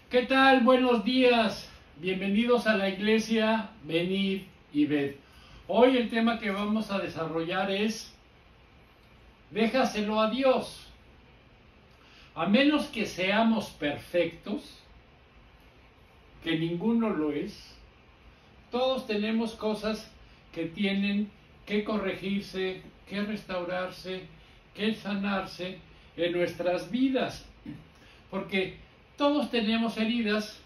¿Qué tal? Buenos días. Bienvenidos a la iglesia, venid y ved. Hoy el tema que vamos a desarrollar es déjaselo a Dios. A menos que seamos perfectos, que ninguno lo es, todos tenemos cosas que tienen que corregirse, que restaurarse, que sanarse en nuestras vidas. Porque todos tenemos heridas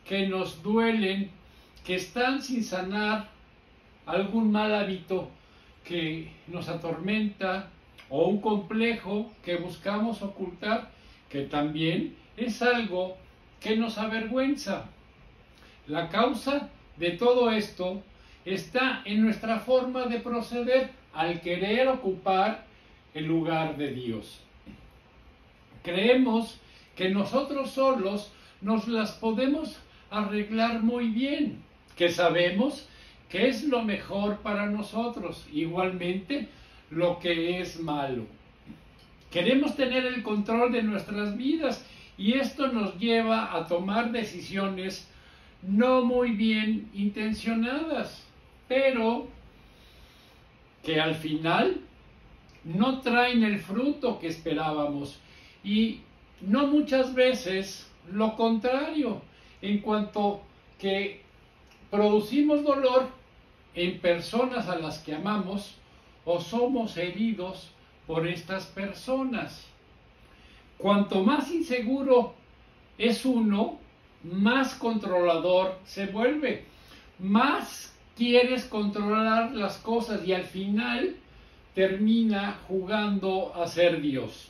que nos duelen, que están sin sanar, algún mal hábito que nos atormenta o un complejo que buscamos ocultar, que también es algo que nos avergüenza. La causa de todo esto está en nuestra forma de proceder al querer ocupar el lugar de Dios. Creemos que nosotros solos nos las podemos arreglar muy bien, que sabemos que es lo mejor para nosotros, igualmente lo que es malo. Queremos tener el control de nuestras vidas y esto nos lleva a tomar decisiones no muy bien intencionadas, pero que al final no traen el fruto que esperábamos y no muchas veces lo contrario, en cuanto que producimos dolor en personas a las que amamos o somos heridos por estas personas. Cuanto más inseguro es uno, más controlador se vuelve, más quieres controlar las cosas y al final termina jugando a ser Dios.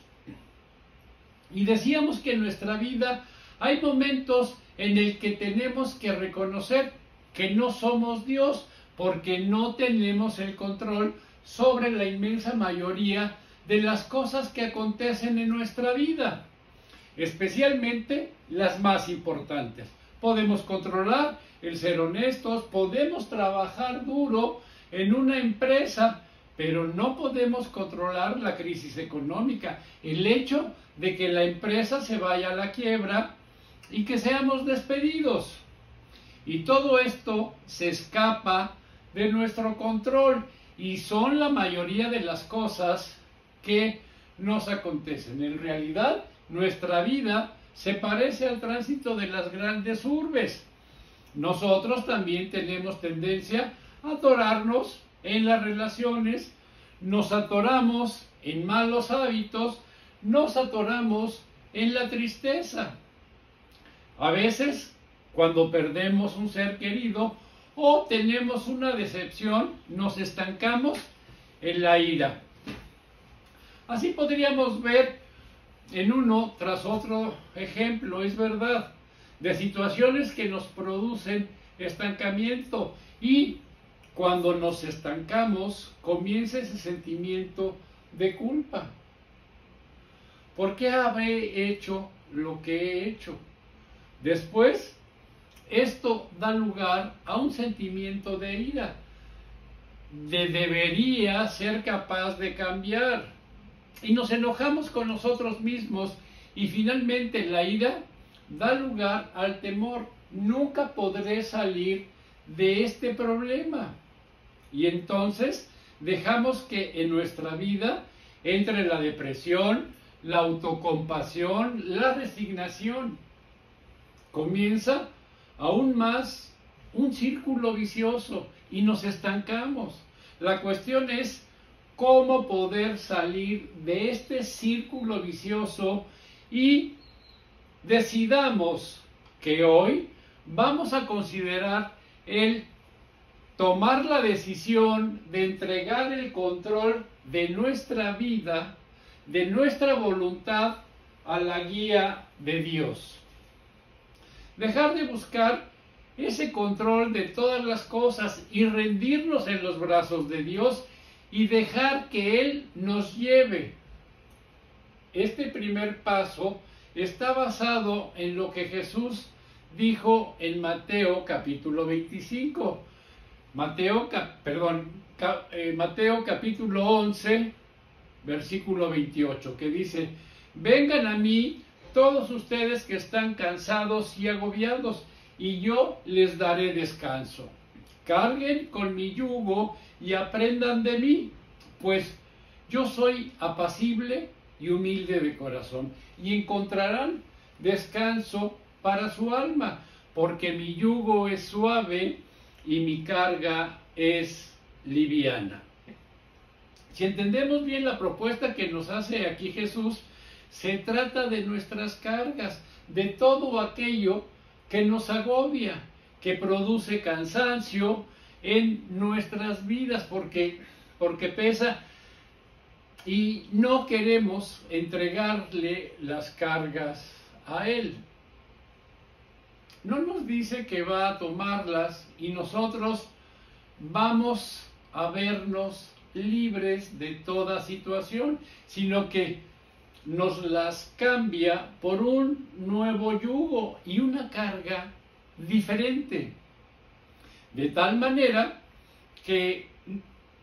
Y decíamos que en nuestra vida hay momentos en el que tenemos que reconocer que no somos Dios porque no tenemos el control sobre la inmensa mayoría de las cosas que acontecen en nuestra vida, especialmente las más importantes. Podemos controlar el ser honestos, podemos trabajar duro en una empresa, pero no podemos controlar la crisis económica, el hecho de que la empresa se vaya a la quiebra y que seamos despedidos. Y todo esto se escapa de nuestro control y son la mayoría de las cosas que nos acontecen. En realidad, nuestra vida se parece al tránsito de las grandes urbes. Nosotros también tenemos tendencia a atorarnos en las relaciones, nos atoramos en malos hábitos, nos atoramos en la tristeza. A veces, cuando perdemos un ser querido o tenemos una decepción, nos estancamos en la ira. Así podríamos ver en uno tras otro ejemplo, es verdad, de situaciones que nos producen estancamiento y cuando nos estancamos comienza ese sentimiento de culpa. ¿Por qué habré hecho lo que he hecho? Después, esto da lugar a un sentimiento de ira, de debería ser capaz de cambiar. Y nos enojamos con nosotros mismos y finalmente la ira da lugar al temor. Nunca podré salir de este problema. Y entonces dejamos que en nuestra vida entre la depresión, la autocompasión, la resignación. Comienza aún más un círculo vicioso y nos estancamos. La cuestión es cómo poder salir de este círculo vicioso y decidamos que hoy vamos a considerar el tomar la decisión de entregar el control de nuestra vida, de nuestra voluntad a la guía de Dios. Dejar de buscar ese control de todas las cosas y rendirnos en los brazos de Dios y dejar que Él nos lleve. Este primer paso está basado en lo que Jesús dijo en Mateo capítulo 25. Mateo capítulo 11, versículo 28, que dice: vengan a mí todos ustedes que están cansados y agobiados, y yo les daré descanso. Carguen con mi yugo y aprendan de mí, pues yo soy apacible y humilde de corazón, y encontrarán descanso para su alma, porque mi yugo es suave y mi carga es liviana. Si entendemos bien la propuesta que nos hace aquí Jesús, se trata de nuestras cargas, de todo aquello que nos agobia, que produce cansancio en nuestras vidas, porque pesa, y no queremos entregarle las cargas a Él. No nos dice que va a tomarlas y nosotros vamos a vernos libres de toda situación, sino que nos las cambia por un nuevo yugo y una carga diferente. De tal manera que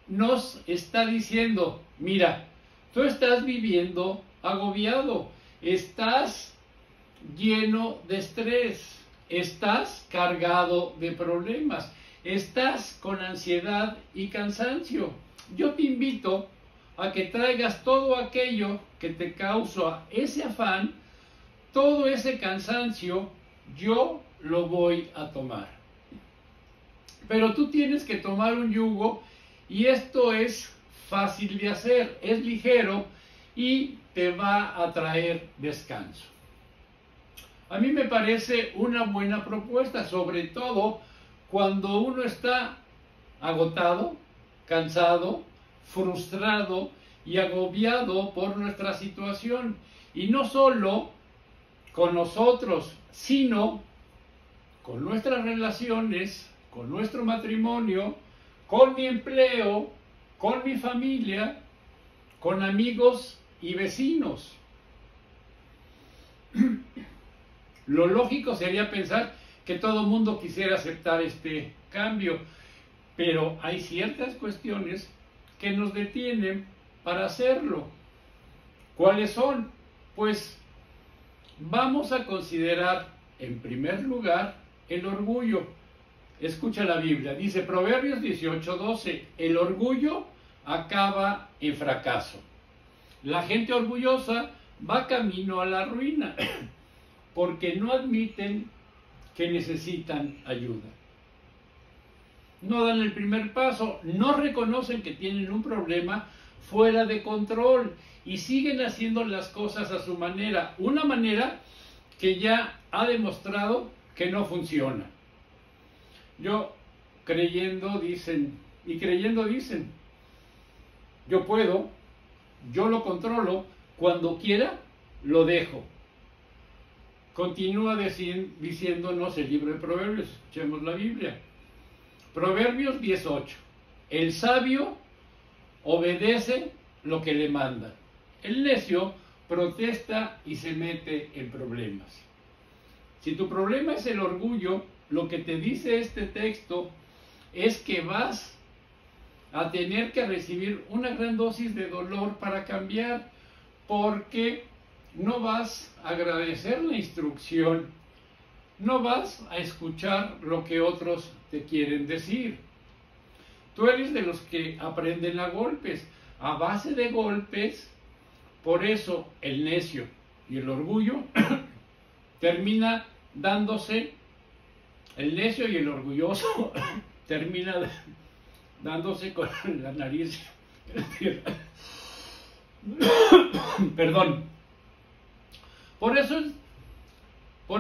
nos está diciendo, mira, tú estás viviendo agobiado, estás lleno de estrés, estás cargado de problemas, estás con ansiedad y cansancio. Yo te invito a que traigas todo aquello que te causa ese afán, todo ese cansancio, yo lo voy a tomar. Pero tú tienes que tomar un yugo, y esto es fácil de hacer, es ligero y te va a traer descanso. A mí me parece una buena propuesta, sobre todo cuando uno está agotado, cansado, frustrado y agobiado por nuestra situación. Y no solo con nosotros, sino con nuestras relaciones, con nuestro matrimonio, con mi empleo, con mi familia, con amigos y vecinos. Lo lógico sería pensar que todo el mundo quisiera aceptar este cambio, pero hay ciertas cuestiones que nos detienen para hacerlo. ¿Cuáles son? Pues vamos a considerar en primer lugar el orgullo. Escucha la Biblia, dice Proverbios 18:12, el orgullo acaba en fracaso. La gente orgullosa va camino a la ruina porque no admiten que necesitan ayuda. No dan el primer paso, no reconocen que tienen un problema fuera de control y siguen haciendo las cosas a su manera, una manera que ya ha demostrado que no funciona. Creyendo dicen, yo puedo, yo lo controlo, cuando quiera lo dejo. Continúa diciéndonos el libro de Proverbios, escuchemos la Biblia. Proverbios 18, el sabio obedece lo que le manda, el necio protesta y se mete en problemas. Si tu problema es el orgullo, lo que te dice este texto es que vas a tener que recibir una gran dosis de dolor para cambiar, porque no vas a agradecer la instrucción, no vas a escuchar lo que otros te quieren decir. Tú eres de los que aprenden a golpes, a base de golpes. Por eso el necio y el orgullo termina dándose, el necio y el orgulloso termina dándose con la nariz. Perdón. Por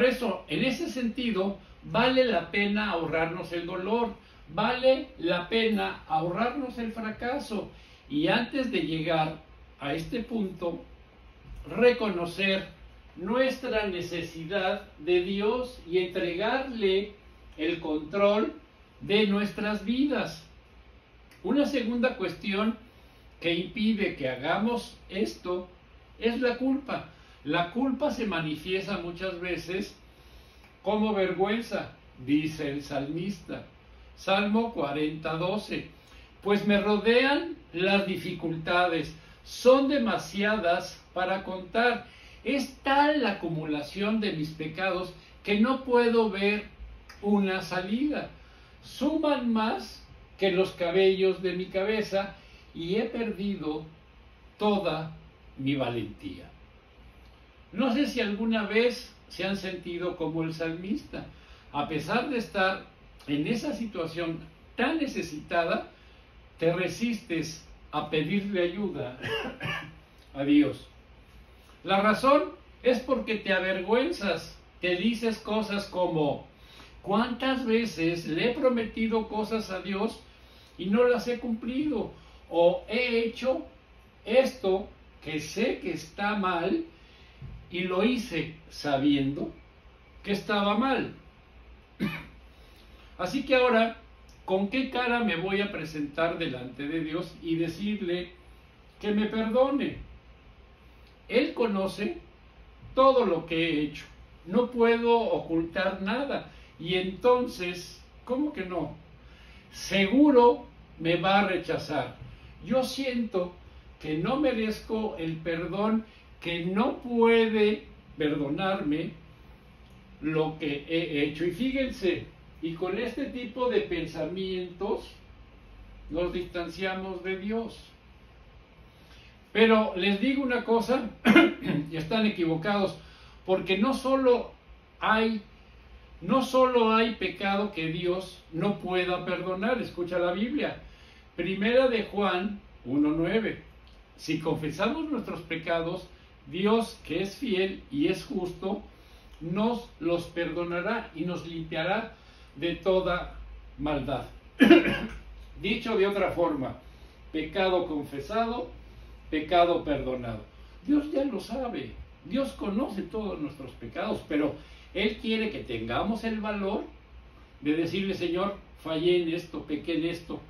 eso, en ese sentido, vale la pena ahorrarnos el dolor, vale la pena ahorrarnos el fracaso, y antes de llegar a este punto, reconocer nuestra necesidad de Dios y entregarle el control de nuestras vidas. Una segunda cuestión que impide que hagamos esto es la culpa. La culpa se manifiesta muchas veces como vergüenza, dice el salmista. Salmo 40:12. Pues me rodean las dificultades, son demasiadas para contar. Es tal la acumulación de mis pecados que no puedo ver una salida. Suman más que los cabellos de mi cabeza y he perdido toda mi valentía. No sé si alguna vez se han sentido como el salmista. A pesar de estar en esa situación tan necesitada, te resistes a pedirle ayuda a Dios. La razón es porque te avergüenzas, te dices cosas como: ¿cuántas veces le he prometido cosas a Dios y no las he cumplido? O he hecho esto que sé que está mal y lo hice sabiendo que estaba mal. Así que ahora, ¿con qué cara me voy a presentar delante de Dios y decirle que me perdone? Él conoce todo lo que he hecho. No puedo ocultar nada. Y entonces, ¿cómo que no? Seguro me va a rechazar. Yo siento que no merezco el perdón, que no puede perdonarme lo que he hecho. Y fíjense, y con este tipo de pensamientos nos distanciamos de Dios. Pero les digo una cosa, y están equivocados, porque no solo hay pecado que Dios no pueda perdonar. Escucha la Biblia. Primera de Juan 1:9. Si confesamos nuestros pecados, Dios, que es fiel y es justo, nos los perdonará y nos limpiará de toda maldad. Dicho de otra forma, pecado confesado, pecado perdonado. Dios ya lo sabe, Dios conoce todos nuestros pecados, pero Él quiere que tengamos el valor de decirle: Señor, fallé en esto, pequé en esto,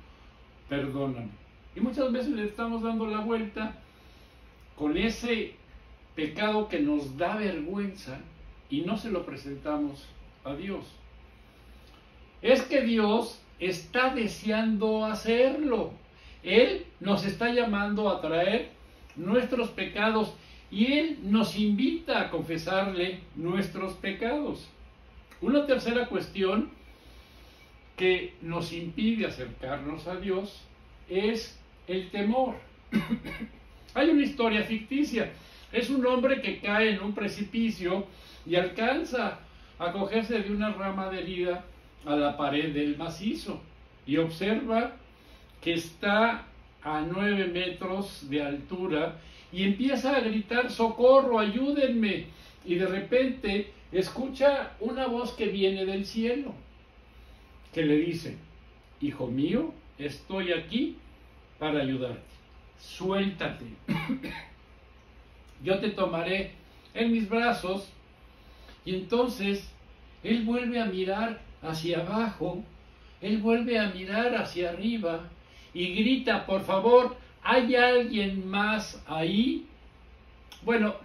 perdóname. Y muchas veces le estamos dando la vuelta con ese pecado que nos da vergüenza y no se lo presentamos a Dios. Es que Dios está deseando hacerlo. Él nos está llamando a traer nuestros pecados y Él nos invita a confesarle nuestros pecados. Una tercera cuestión que nos impide acercarnos a Dios es el temor. Hay una historia ficticia. Es un hombre que cae en un precipicio y alcanza a cogerse de una rama adherida a la pared del macizo y observa que está a 9 metros de altura y empieza a gritar: ¡socorro, ayúdenme! Y de repente escucha una voz que viene del cielo, que le dice: hijo mío, estoy aquí para ayudarte, suéltate, yo te tomaré en mis brazos. Y entonces él vuelve a mirar hacia abajo, él vuelve a mirar hacia arriba y grita: por favor, ¿hay alguien más ahí? Bueno,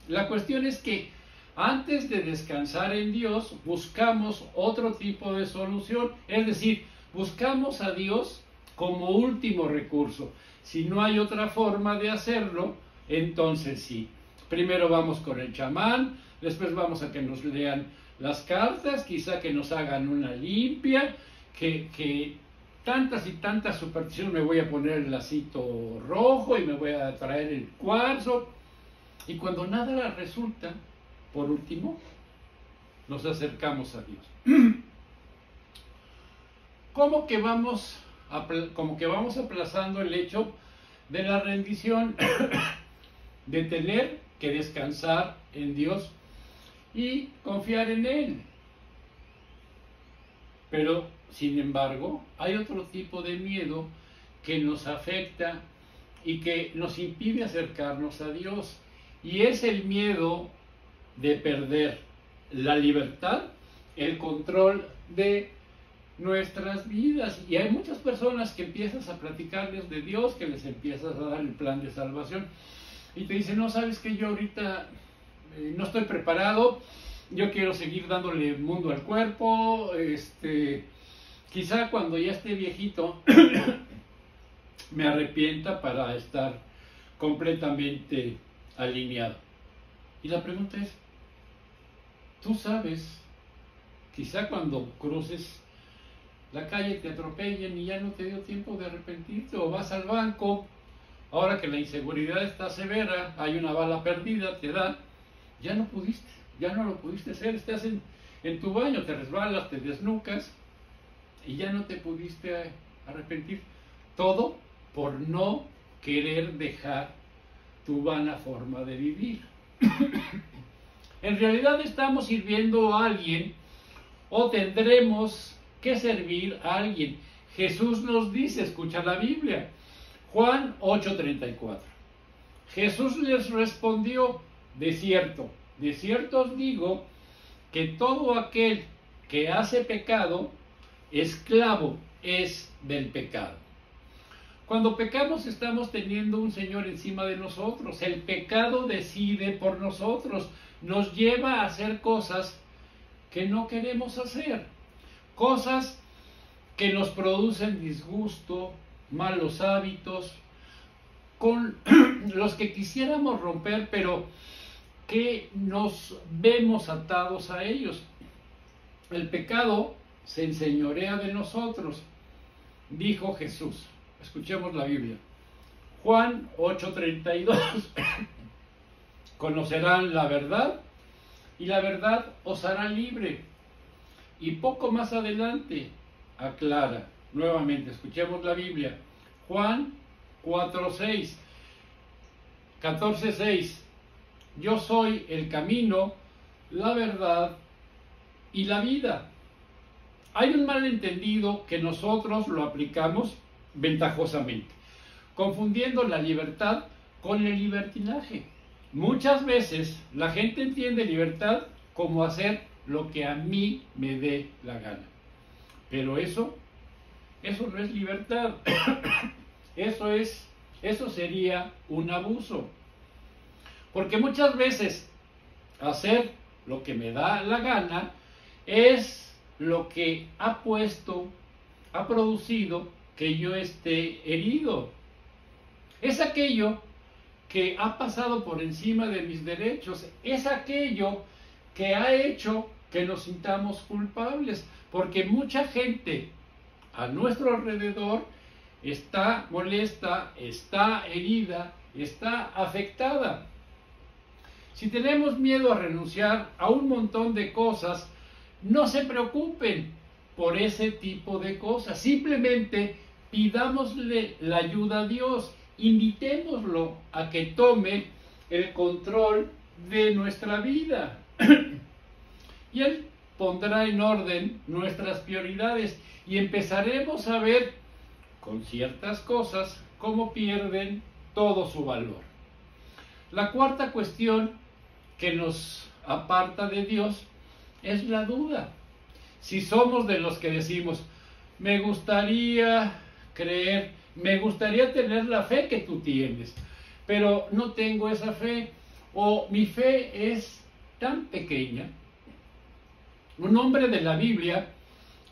la cuestión es que antes de descansar en Dios, buscamos otro tipo de solución, es decir, buscamos a Dios como último recurso. Si no hay otra forma de hacerlo, entonces sí. Primero vamos con el chamán, después vamos a que nos lean las cartas, quizá que nos hagan una limpia, que tantas y tantas supersticiones, me voy a poner el lacito rojo y me voy a traer el cuarzo. Y cuando nada resulta, por último, nos acercamos a Dios. Como que vamos aplazando el hecho de la rendición, de tener que descansar en Dios y confiar en Él. Pero, sin embargo, hay otro tipo de miedo que nos afecta y que nos impide acercarnos a Dios, y es el miedo de perder la libertad, el control de nuestras vidas. Y hay muchas personas que empiezas a platicarles de Dios, que les empiezas a dar el plan de salvación y te dicen: no, sabes que yo ahorita no estoy preparado, yo quiero seguir dándole mundo al cuerpo, quizá cuando ya esté viejito me arrepienta para estar completamente alineado. Y la pregunta es, tú sabes, quizá cuando cruces la calle te atropellen y ya no te dio tiempo de arrepentirte, o vas al banco, ahora que la inseguridad está severa, hay una bala perdida, te da, ya no pudiste, ya no lo pudiste hacer, estás en tu baño, te resbalas, te desnucas y ya no te pudiste arrepentir. Todo por no querer dejar tu vana forma de vivir. En realidad estamos sirviendo a alguien o tendremos que servir a alguien. Jesús nos dice, escucha la Biblia, Juan 8:34. Jesús les respondió, de cierto os digo, que todo aquel que hace pecado, esclavo es del pecado. Cuando pecamos estamos teniendo un Señor encima de nosotros. El pecado decide por nosotros, nos lleva a hacer cosas que no queremos hacer, cosas que nos producen disgusto, malos hábitos, con los que quisiéramos romper, pero que nos vemos atados a ellos. El pecado se enseñorea de nosotros, dijo Jesús. Escuchemos la Biblia. Juan 8:32. Conocerán la verdad y la verdad os hará libre. Y poco más adelante aclara nuevamente, escuchemos la Biblia. Juan 14:6. Yo soy el camino, la verdad y la vida. Hay un malentendido que nosotros lo aplicamos ventajosamente, confundiendo la libertad con el libertinaje. Muchas veces la gente entiende libertad como hacer lo que a mí me dé la gana. Pero eso no es libertad. Eso sería un abuso. Porque muchas veces hacer lo que me da la gana es lo que ha producido que yo esté herido. Es aquello que ha pasado por encima de mis derechos. Es aquello que ha hecho que nos sintamos culpables. Porque mucha gente a nuestro alrededor está molesta, está herida, está afectada. Si tenemos miedo a renunciar a un montón de cosas, no se preocupen por ese tipo de cosas. Simplemente pidámosle la ayuda a Dios, invitémoslo a que tome el control de nuestra vida. Y Él pondrá en orden nuestras prioridades y empezaremos a ver con ciertas cosas cómo pierden todo su valor. La cuarta cuestión que nos aparta de Dios es la duda. Si somos de los que decimos, me gustaría creer, me gustaría tener la fe que tú tienes, pero no tengo esa fe, o mi fe es tan pequeña. Un hombre de la Biblia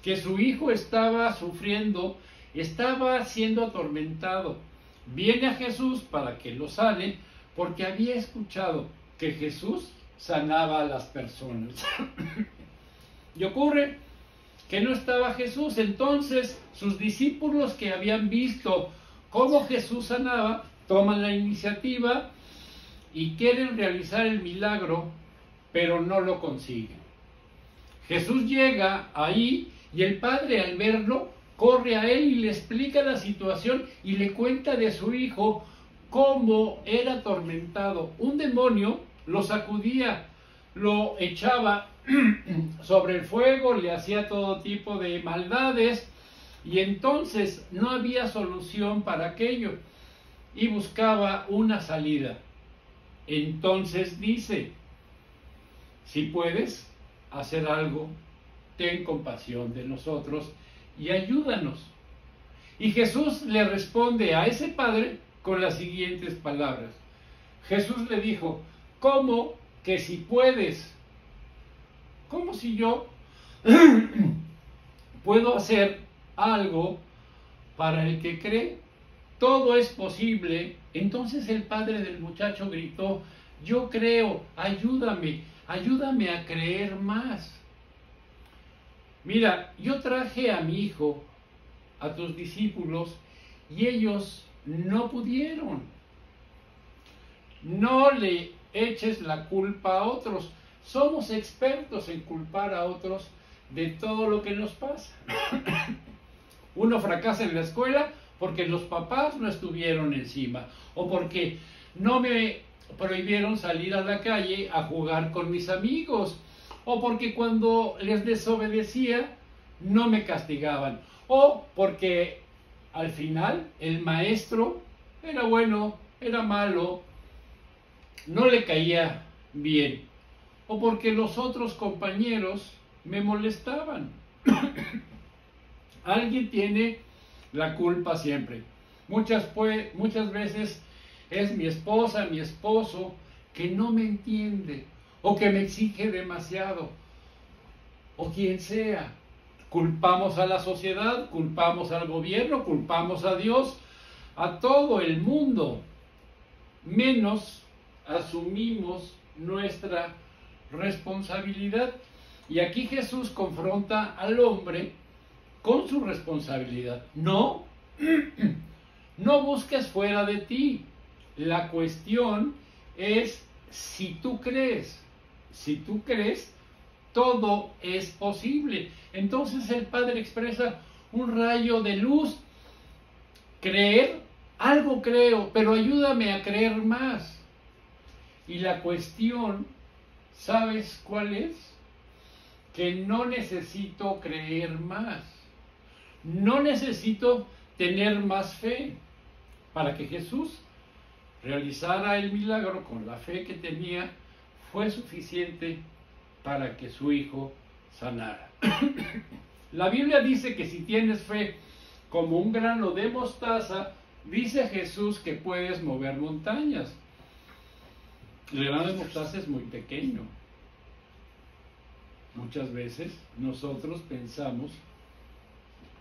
que su hijo estaba sufriendo, estaba siendo atormentado, viene a Jesús para que lo sane, porque había escuchado que Jesús sanaba a las personas. Y ocurre que no estaba Jesús. Entonces sus discípulos, que habían visto cómo Jesús sanaba, toman la iniciativa y quieren realizar el milagro, pero no lo consiguen. Jesús llega ahí y el padre, al verlo, corre a él y le explica la situación y le cuenta de su hijo cómo era atormentado. Un demonio lo sacudía, lo echaba sobre el fuego, le hacía todo tipo de maldades, y entonces no había solución para aquello y buscaba una salida. Entonces dice, si puedes hacer algo, ten compasión de nosotros y ayúdanos. Y Jesús le responde a ese padre con las siguientes palabras. Jesús le dijo, ¿cómo que si puedes? ¿Cómo si yo puedo hacer algo para el que cree? Todo es posible. Entonces el padre del muchacho gritó, yo creo, ayúdame a creer más. Mira, yo traje a mi hijo, a tus discípulos, y ellos no pudieron. No le eches la culpa a otros. Somos expertos en culpar a otros de todo lo que nos pasa. Uno fracasa en la escuela porque los papás no estuvieron encima, o porque no me prohibieron salir a la calle a jugar con mis amigos, o porque cuando les desobedecía no me castigaban, o porque al final el maestro era bueno, era malo, no le caía bien, o porque los otros compañeros me molestaban. Alguien tiene la culpa siempre. Muchas veces es mi esposa, mi esposo, que no me entiende, o que me exige demasiado, o quien sea. Culpamos a la sociedad, culpamos al gobierno, culpamos a Dios, a todo el mundo, menos asumimos nuestra responsabilidad. Y aquí Jesús confronta al hombre con su responsabilidad. No busques fuera de ti. La cuestión es si tú crees. Si tú crees, todo es posible. Entonces el Padre expresa un rayo de luz. Creer, algo creo, pero ayúdame a creer más. Y la cuestión, ¿sabes cuál es? Que no necesito creer más. No necesito tener más fe. Para que Jesús realizara el milagro con la fe que tenía, fue suficiente para que su hijo sanara. La Biblia dice que si tienes fe como un grano de mostaza, dice Jesús que puedes mover montañas. El grano de mostaza es muy pequeño. Muchas veces nosotros pensamos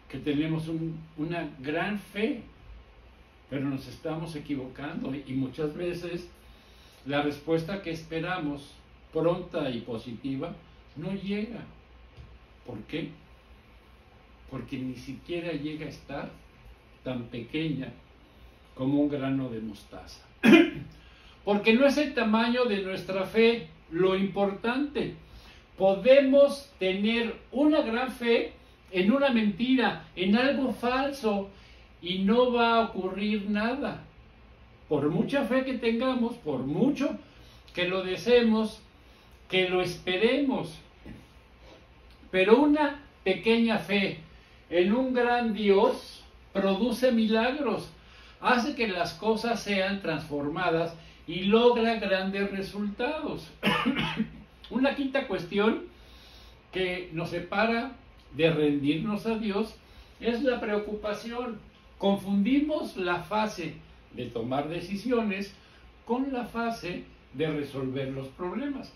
que tenemos una gran fe, pero nos estamos equivocando, y muchas veces la respuesta que esperamos, pronta y positiva, no llega. ¿Por qué? Porque ni siquiera llega a estar tan pequeña como un grano de mostaza. Porque no es el tamaño de nuestra fe lo importante. Podemos tener una gran fe en una mentira, en algo falso, y no va a ocurrir nada. Por mucha fe que tengamos, por mucho que lo deseemos, que lo esperemos. Pero una pequeña fe en un gran Dios produce milagros, hace que las cosas sean transformadas y logra grandes resultados. Una quinta cuestión que nos separa de rendirnos a Dios es la preocupación. Confundimos la fase de tomar decisiones con la fase de resolver los problemas.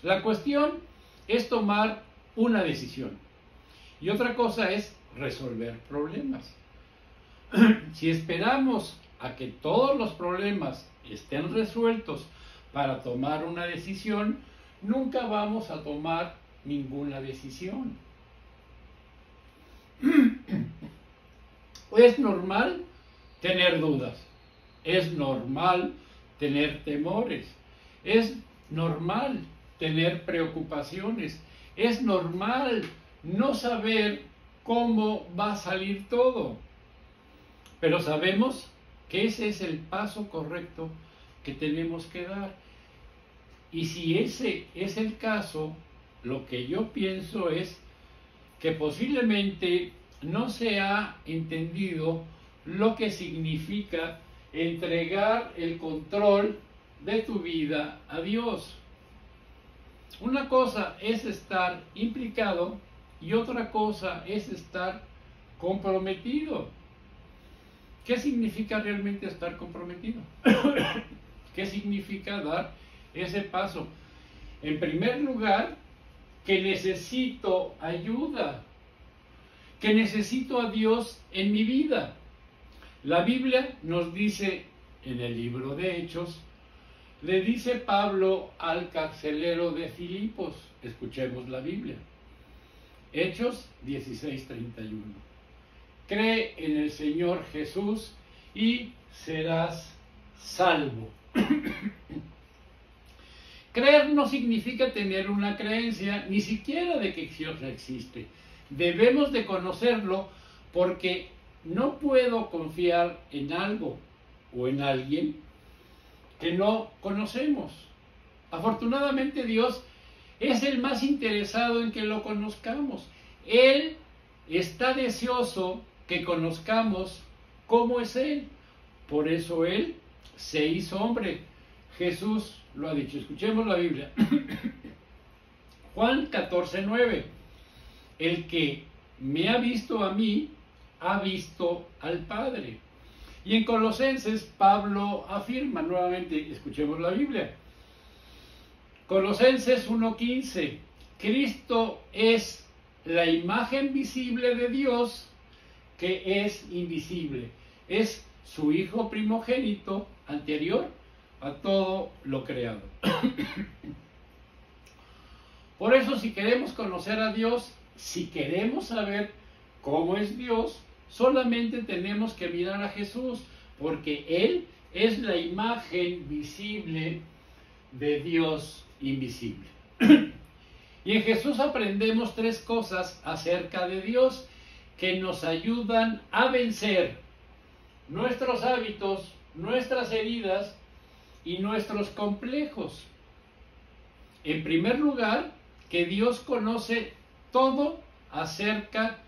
La cuestión es tomar una decisión y otra cosa es resolver problemas. Si esperamos a que todos los problemas estén resueltos para tomar una decisión, nunca vamos a tomar ninguna decisión. Es normal tener dudas, es normal tener temores, es normal tener preocupaciones, es normal no saber cómo va a salir todo, pero sabemos que ese es el paso correcto que tenemos que dar. Y si ese es el caso, lo que yo pienso es que posiblemente no se ha entendido lo que significa entregar el control de tu vida a Dios. Una cosa es estar implicado y otra cosa es estar comprometido. ¿Qué significa realmente estar comprometido? ¿Qué significa dar ese paso? En primer lugar, que necesito ayuda, que necesito a Dios en mi vida. La Biblia nos dice en el libro de Hechos, le dice Pablo al carcelero de Filipos. Escuchemos la Biblia. Hechos 16:31. Cree en el Señor Jesús y serás salvo. Creer no significa tener una creencia, ni siquiera de que Dios existe. Debemos de conocerlo, porque no puedo confiar en algo o en alguien que no conocemos. Afortunadamente Dios es el más interesado en que lo conozcamos. Él está deseoso que conozcamos cómo es Él. Por eso Él se hizo hombre. Jesús lo ha dicho. Escuchemos la Biblia. Juan 14:9. El que me ha visto a mí, ha visto al Padre. Y en Colosenses, Pablo afirma nuevamente, escuchemos la Biblia. Colosenses 1:15. Cristo es la imagen visible de Dios, que es invisible. Es su Hijo primogénito, anterior a todo lo creado. Por eso, si queremos conocer a Dios, si queremos saber cómo es Dios, solamente tenemos que mirar a Jesús, porque Él es la imagen visible de Dios invisible. Y en Jesús aprendemos tres cosas acerca de Dios que nos ayudan a vencer nuestros hábitos, nuestras heridas y nuestros complejos. En primer lugar, que Dios conoce todo acerca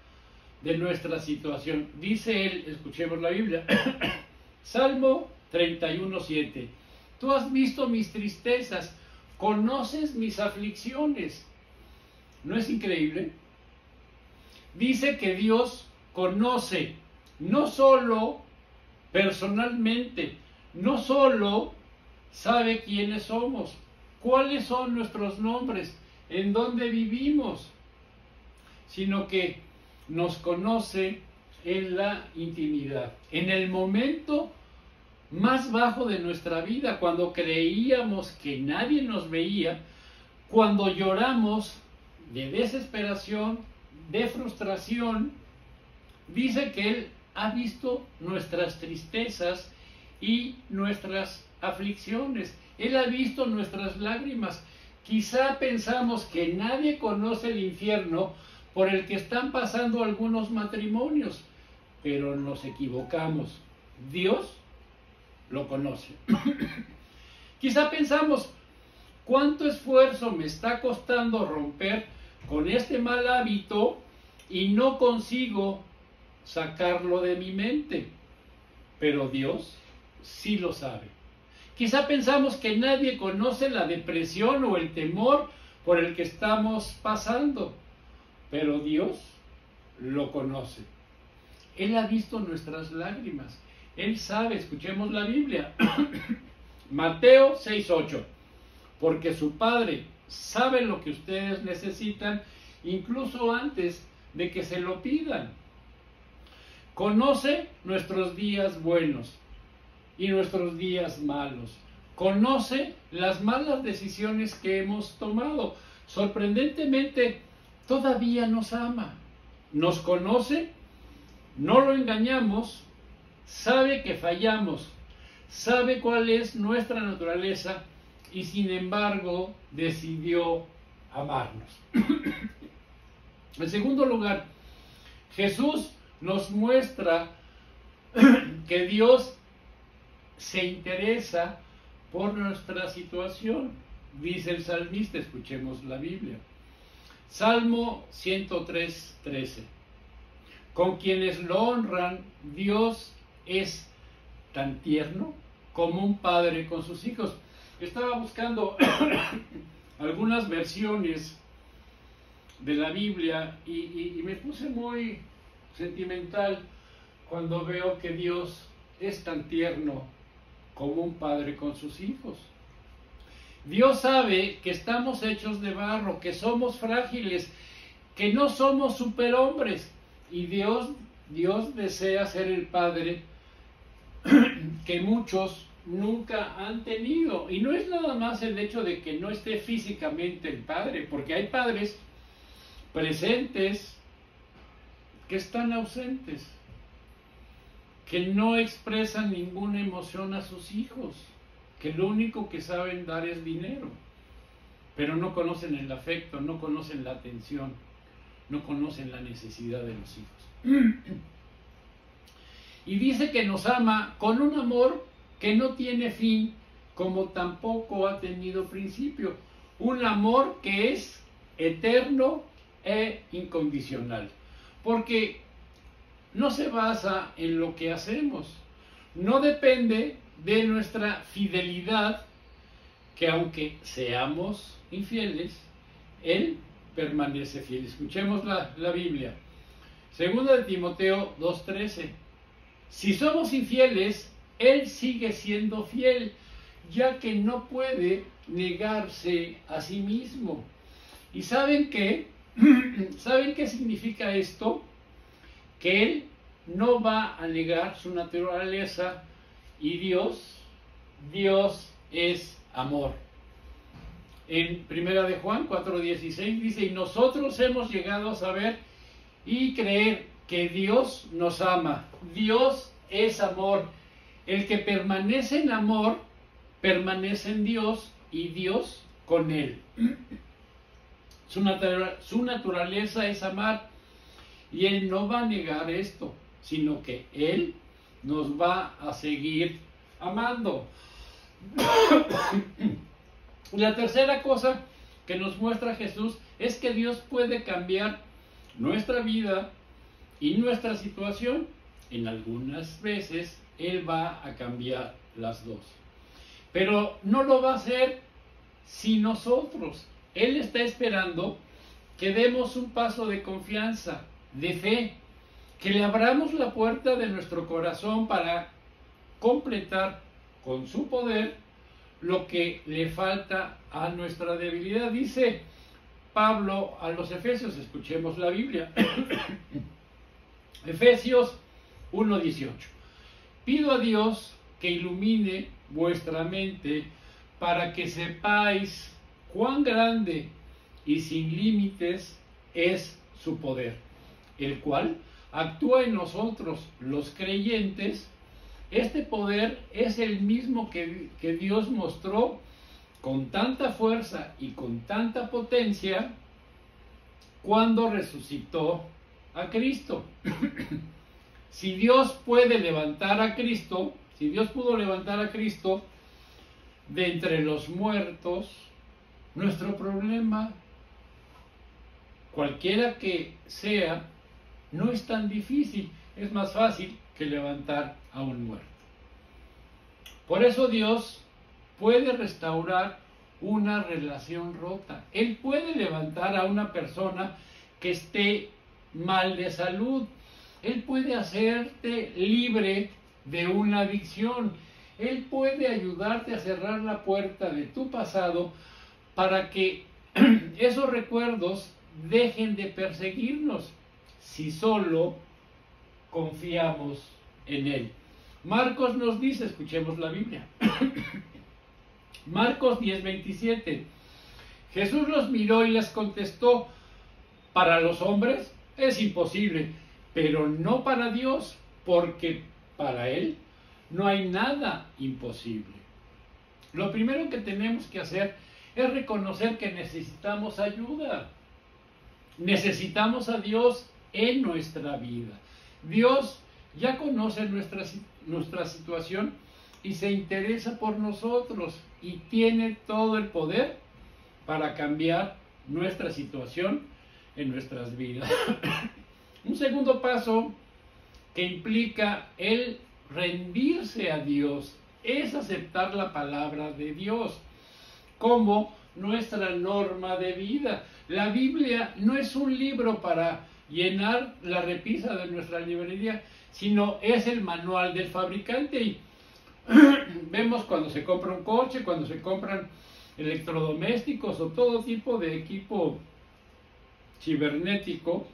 de nuestra situación. Dice Él, escuchemos la Biblia, Salmo 31:7. Tú has visto mis tristezas, conoces mis aflicciones. ¿No es increíble? Dice que Dios conoce, no solo personalmente, no solo sabe quiénes somos, cuáles son nuestros nombres, en dónde vivimos, sino que nos conoce en la intimidad, en el momento más bajo de nuestra vida, cuando creíamos que nadie nos veía, cuando lloramos de desesperación, de frustración. Dice que Él ha visto nuestras tristezas y nuestras aflicciones. Él ha visto nuestras lágrimas. Quizá pensamos que nadie conoce el infierno por el que están pasando algunos matrimonios, pero nos equivocamos. Dios lo conoce. Quizá pensamos, ¿cuánto esfuerzo me está costando romper con este mal hábito y no consigo sacarlo de mi mente? Pero Dios sí lo sabe. Quizá pensamos que nadie conoce la depresión o el temor por el que estamos pasando, pero Dios lo conoce. Él ha visto nuestras lágrimas. Él sabe, escuchemos la Biblia. Mateo 6:8. Porque su Padre sabe lo que ustedes necesitan, incluso antes de que se lo pidan. Conoce nuestros días buenos y nuestros días malos. Conoce las malas decisiones que hemos tomado. Sorprendentemente, todavía nos ama. Nos conoce, no lo engañamos, sabe que fallamos, sabe cuál es nuestra naturaleza y sin embargo decidió amarnos. En segundo lugar, Jesús nos muestra que Dios se interesa por nuestra situación. Dice el salmista, escuchemos la Biblia. Salmo 103:13. Con quienes lo honran, Dios es tan tierno como un padre con sus hijos. Estaba buscando algunas versiones de la Biblia y me puse muy sentimental cuando veo que Dios es tan tierno como un padre con sus hijos. Dios sabe que estamos hechos de barro, que somos frágiles, que no somos superhombres, y Dios desea ser el Padre que muchos nunca han tenido. Y no es nada más el hecho de que no esté físicamente el padre, porque hay padres presentes que están ausentes, que no expresan ninguna emoción a sus hijos, que lo único que saben dar es dinero, pero no conocen el afecto, no conocen la atención, no conocen la necesidad de los hijos. Y dice que nos ama con un amor que no tiene fin, como tampoco ha tenido principio. Un amor que es eterno e incondicional. Porque no se basa en lo que hacemos. No depende de nuestra fidelidad, que aunque seamos infieles, Él permanece fiel. Escuchemos la Biblia. Segunda de Timoteo 2:13. Si somos infieles, Él sigue siendo fiel, ya que no puede negarse a sí mismo. ¿Y saben qué? ¿Saben qué significa esto? Que Él no va a negar su naturaleza, y Dios es amor. En 1 de Juan 4:16 dice, y nosotros hemos llegado a saber y creer que Dios nos ama. Dios es amor. El que permanece en amor, permanece en Dios y Dios con él. Su naturaleza es amar, y Él no va a negar esto, sino que Él nos va a seguir amando. La tercera cosa que nos muestra Jesús es que Dios puede cambiar nuestra vida y nuestra situación. En algunas veces Él va a cambiar las dos, pero no lo va a hacer si nosotros. Él está esperando que demos un paso de confianza, de fe, que le abramos la puerta de nuestro corazón para completar con su poder lo que le falta a nuestra debilidad. Dice Pablo a los Efesios, escuchemos la Biblia. Efesios 1:18. Pido a Dios que ilumine vuestra mente para que sepáis cuán grande y sin límites es su poder, el cual actúa en nosotros los creyentes. Este poder es el mismo que Dios mostró con tanta fuerza y con tanta potencia cuando resucitó a Cristo. Si Dios puede levantar a Cristo, si Dios pudo levantar a Cristo de entre los muertos, nuestro problema, cualquiera que sea, no es tan difícil. Es más fácil que levantar a un muerto. Por eso Dios puede restaurar una relación rota. Él puede levantar a una persona que esté mal de salud. Él puede hacerte libre de una adicción. Él puede ayudarte a cerrar la puerta de tu pasado para que esos recuerdos dejen de perseguirnos, si solo confiamos en Él. Marcos nos dice, escuchemos la Biblia. Marcos 10:27. Jesús los miró y les contestó, para los hombres es imposible, pero no para Dios, porque para Él no hay nada imposible. Lo primero que tenemos que hacer es reconocer que necesitamos ayuda. Necesitamos a Dios en nuestra vida. Dios ya conoce nuestra situación y se interesa por nosotros y tiene todo el poder para cambiar nuestra situación en nuestras vidas. Un segundo paso que implica el rendirse a Dios es aceptar la palabra de Dios como nuestra norma de vida. La Biblia no es un libro para llenar la repisa de nuestra librería, sino es el manual del fabricante. Y vemos cuando se compra un coche, cuando se compran electrodomésticos o todo tipo de equipo cibernético,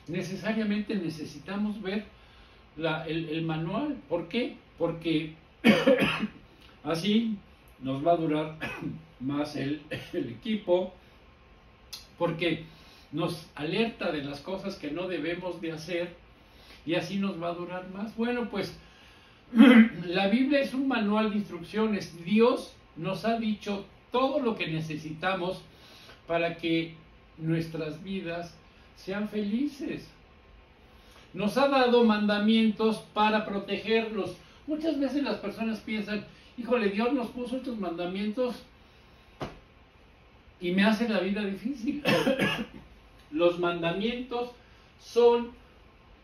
necesariamente necesitamos ver el manual. ¿Por qué? Porque Así nos va a durar más el equipo, porque nos alerta de las cosas que no debemos de hacer y así nos va a durar más. Bueno, pues la Biblia es un manual de instrucciones. Dios nos ha dicho todo lo que necesitamos para que nuestras vidas sean felices. Nos ha dado mandamientos para protegerlos. Muchas veces las personas piensan, híjole, Dios nos puso estos mandamientos y me hace la vida difícil. Los mandamientos son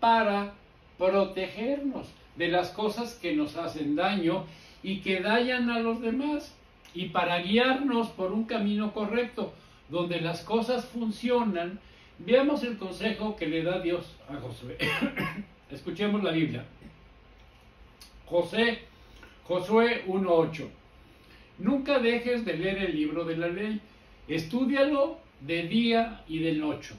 para protegernos de las cosas que nos hacen daño y que dañan a los demás, y para guiarnos por un camino correcto, donde las cosas funcionan. Veamos el consejo que le da Dios a Josué. Escuchemos la Biblia. Josué 1:8. Nunca dejes de leer el libro de la ley. Estúdialo de día y de noche.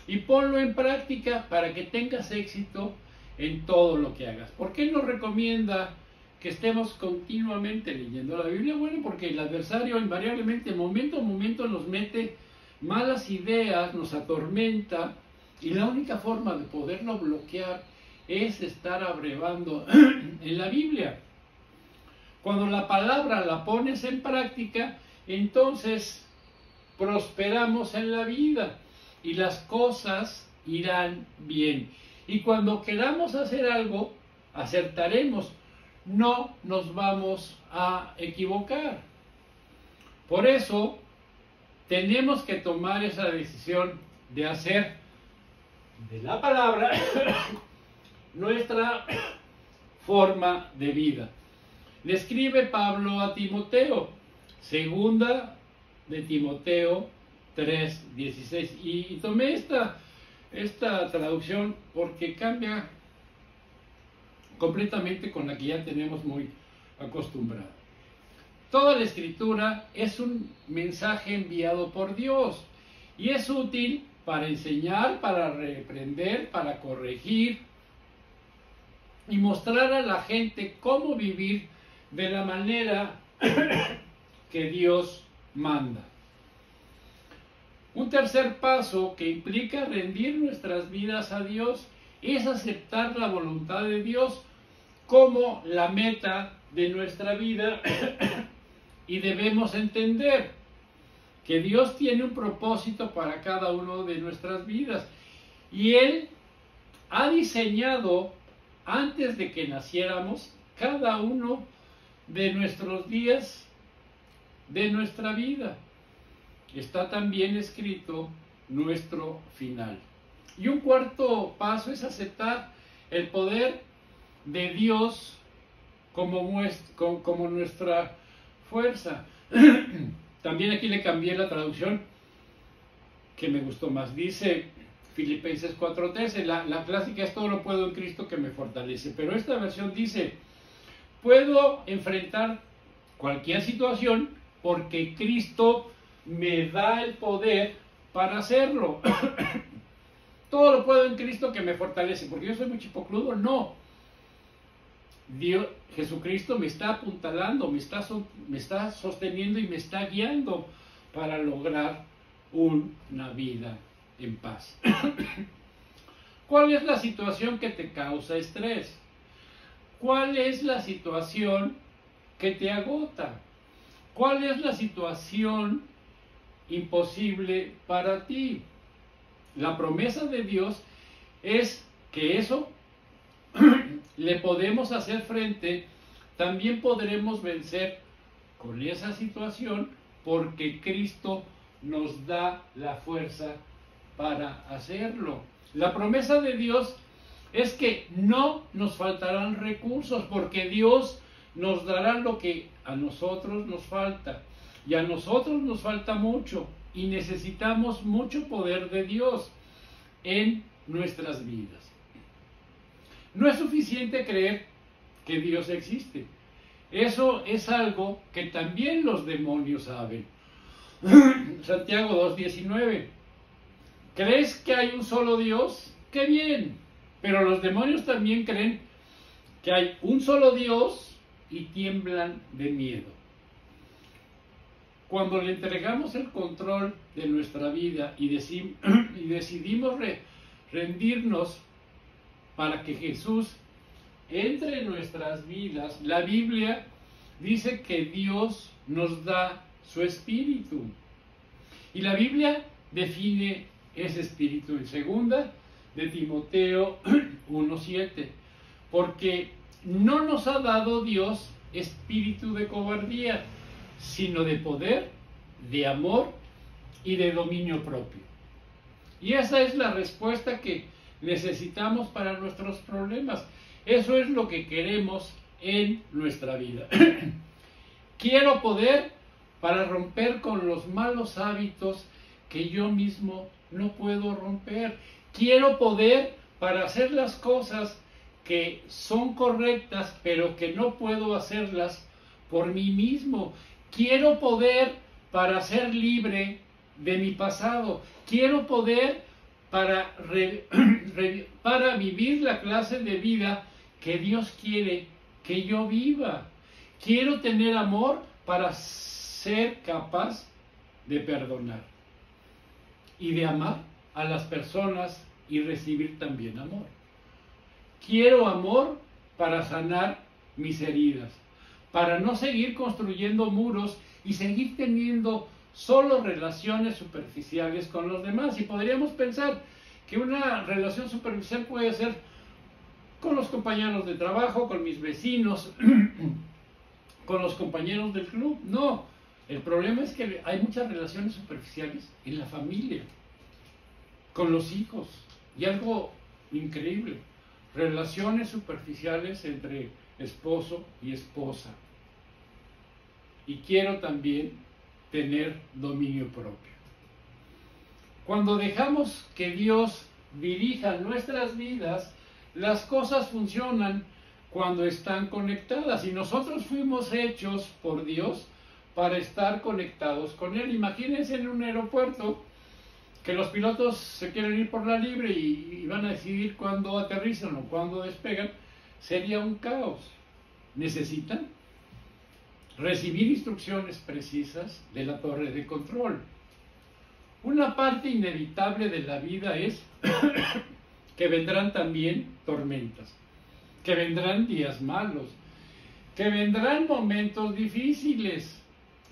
Y ponlo en práctica para que tengas éxito en todo lo que hagas. ¿Por qué nos recomienda que estemos continuamente leyendo la Biblia? Bueno, porque el adversario invariablemente, momento a momento, nos mete malas ideas, nos atormenta, y la única forma de poderlo bloquear es estar abrevando en la Biblia. Cuando la palabra la pones en práctica, entonces prosperamos en la vida y las cosas irán bien. Y cuando queramos hacer algo, acertaremos, no nos vamos a equivocar. Por eso tenemos que tomar esa decisión de hacer de la palabra nuestra forma de vida. Le escribe Pablo a Timoteo, segunda de Timoteo 3:16, y tomé esta traducción porque cambia completamente con la que ya tenemos muy acostumbrada. Toda la escritura es un mensaje enviado por Dios y es útil para enseñar, para reprender, para corregir y mostrar a la gente cómo vivir de la manera que Dios manda. Un tercer paso que implica rendir nuestras vidas a Dios es aceptar la voluntad de Dios como la meta de nuestra vida y debemos entender que Dios tiene un propósito para cada uno de nuestras vidas y Él ha diseñado antes de que naciéramos cada uno de nuestros días de nuestra vida. Está también escrito nuestro final. Y un cuarto paso es aceptar el poder de Dios como nuestra fuerza. También aquí le cambié la traducción que me gustó más. Dice Filipenses 4:13, la clásica es: todo lo puedo en Cristo que me fortalece. Pero esta versión dice: puedo enfrentar cualquier situación porque Cristo me da el poder para hacerlo. Todo lo puedo en Cristo que me fortalece. Porque yo soy muy chipocludo. No. Dios, Jesucristo me está apuntalando, me está sosteniendo y me está guiando para lograr una vida en paz. ¿Cuál es la situación que te causa estrés? ¿Cuál es la situación que te agota? ¿Cuál es la situación imposible para ti? La promesa de Dios es que eso le podemos hacer frente, también podremos vencer con esa situación porque Cristo nos da la fuerza para hacerlo. La promesa de Dios es que no nos faltarán recursos porque Dios nos dará lo que a nosotros nos falta. Y a nosotros nos falta mucho y necesitamos mucho poder de Dios en nuestras vidas. No es suficiente creer que Dios existe. Eso es algo que también los demonios saben. Santiago 2:19. ¿Crees que hay un solo Dios? ¡Qué bien! Pero los demonios también creen que hay un solo Dios y tiemblan de miedo. Cuando le entregamos el control de nuestra vida y decidimos rendirnos para que Jesús entre en nuestras vidas, la Biblia dice que Dios nos da su espíritu. Y la Biblia define ese espíritu en 2 de Timoteo 1:7. Porque no nos ha dado Dios espíritu de cobardía, sino de poder, de amor y de dominio propio. Y esa es la respuesta que necesitamos para nuestros problemas. Eso es lo que queremos en nuestra vida. Quiero poder para romper con los malos hábitos que yo mismo no puedo romper. Quiero poder para hacer las cosas que son correctas, pero que no puedo hacerlas por mí mismo. Quiero poder para ser libre de mi pasado. Quiero poder para vivir la clase de vida que Dios quiere que yo viva. Quiero tener amor para ser capaz de perdonar y de amar a las personas y recibir también amor. Quiero amor para sanar mis heridas, para no seguir construyendo muros y seguir teniendo solo relaciones superficiales con los demás. Y podríamos pensar que una relación superficial puede ser con los compañeros de trabajo, con mis vecinos, con los compañeros del club. No, el problema es que hay muchas relaciones superficiales en la familia, con los hijos, y algo increíble, relaciones superficiales entre esposo y esposa. Y quiero también tener dominio propio. Cuando dejamos que Dios dirija nuestras vidas, las cosas funcionan cuando están conectadas, y nosotros fuimos hechos por Dios para estar conectados con Él. Imagínense en un aeropuerto que los pilotos se quieren ir por la libre y van a decidir cuándo aterrizan o cuándo despegan. Sería un caos. Necesitan recibir instrucciones precisas de la torre de control. Una parte inevitable de la vida es que vendrán también tormentas, que vendrán días malos, que vendrán momentos difíciles,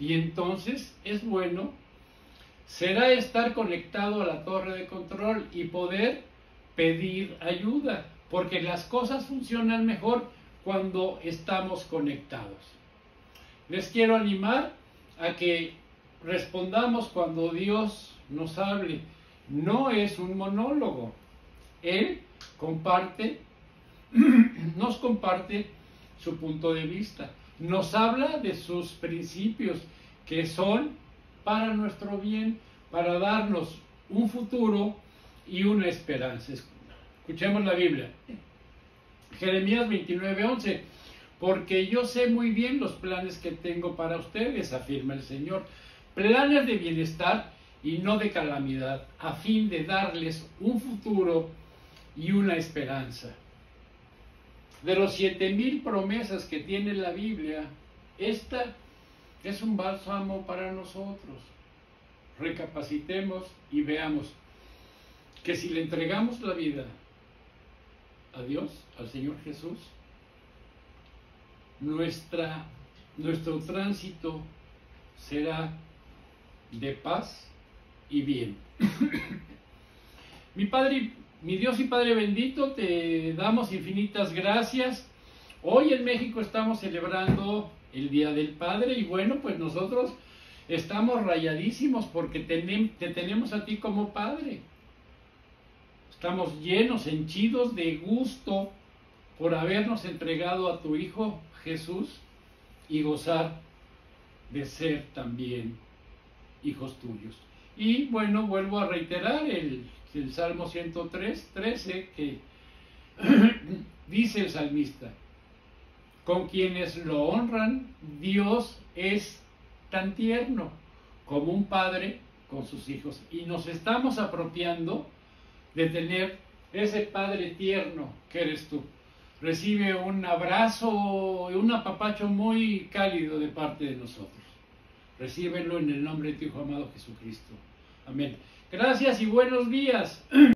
y entonces es bueno, será estar conectado a la torre de control y poder pedir ayuda, porque las cosas funcionan mejor cuando estamos conectados. Les quiero animar a que respondamos cuando Dios nos hable. No es un monólogo. Él nos comparte su punto de vista. Nos habla de sus principios que son para nuestro bien, para darnos un futuro y una esperanza. Escuchemos la Biblia. Jeremías 29:11. Porque yo sé muy bien los planes que tengo para ustedes, afirma el Señor. Planes de bienestar y no de calamidad, a fin de darles un futuro y una esperanza. De los 7,000 promesas que tiene la Biblia, esta es un bálsamo para nosotros. Recapacitemos y veamos que si le entregamos la vida a Dios, al Señor Jesús, nuestro tránsito será de paz y bien. Mi Dios y Padre bendito, te damos infinitas gracias. Hoy en México estamos celebrando el Día del Padre y bueno, pues nosotros estamos rayadísimos porque te tenemos a ti como Padre. Estamos llenos, henchidos de gusto por habernos entregado a tu Hijo Jesús y gozar de ser también hijos tuyos. Y bueno, vuelvo a reiterar el Salmo 103:13 que dice el salmista: con quienes lo honran, Dios es tan tierno como un padre con sus hijos. Y nos estamos apropiando de tener ese Padre tierno que eres tú. recibe un abrazo y un apapacho muy cálido de parte de nosotros. Recíbelo en el nombre de tu Hijo amado Jesucristo. Amén. Gracias y buenos días.